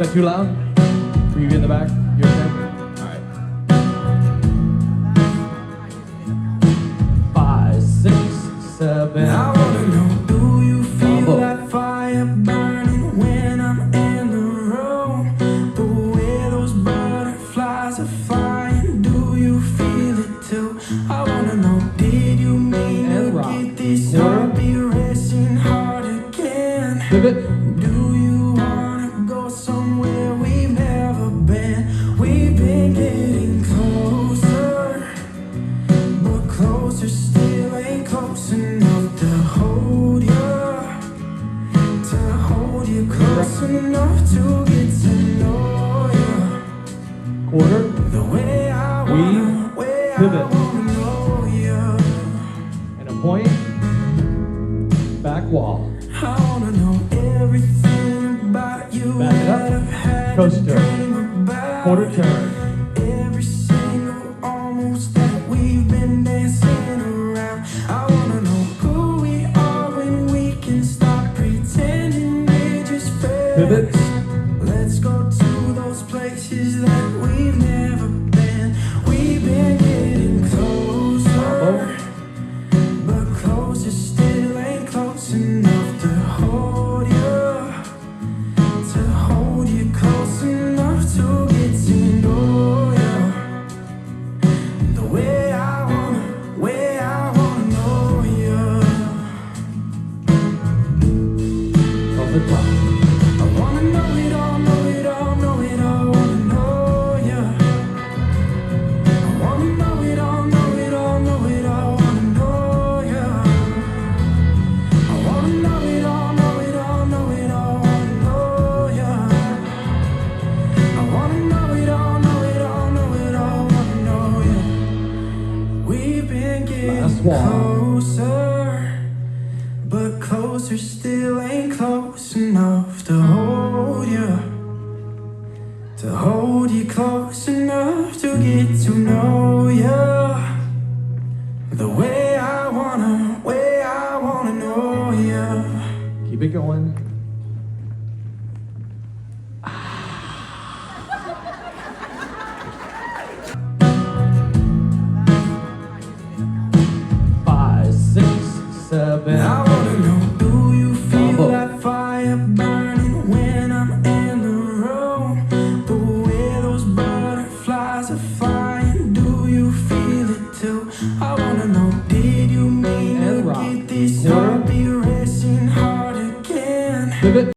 Is that too loud? For you in the back? You okay? Alright. 5, 6, 7. I wanna know, do you feel that fire burning when I'm in the room? The way those butterflies are flying, do you feel it too? I wanna know, did you mean to get this heart be racing hard again? Pivot. Do you wanna go somewhere we've never been? We've been getting closer, but closer still ain't close enough to hold you close enough to get to know you. Quarter. The way I wanna, pivot. know you. And a point. Back wall. I wanna know everything about you Back it that up. I've had Coast to turn. dream about. Quarter turn. Every single almost that we've been dancing around. I wanna know who we are when we can stop pretending we're just friends. Pivot. Let's go to those places that we've never been. We've been getting closer, but closer still ain't close enough to hold you close enough to get to know you. The way I wanna know you. From the top. I wanna know it all, know it all, know it all, wanna know you. I wanna know it all, know it all, know it all, wanna know you. I wanna know it all, know it all, know it all, wanna know you. I wanna know it all, know it all, know it all, wanna know you. We've been Last getting one. closer, but closer still ain't close enough to hold you close enough to get to know you. The way I wanna know you. Keep it going. 5, 6, 7. I wanna know, do you feel Mambo. that fire burning when I'm in the room? The way those butterflies are flying, do you feel it too? I wanna know, did you mean And to rock. get this Quarter. heart be racing hard again? Pivot.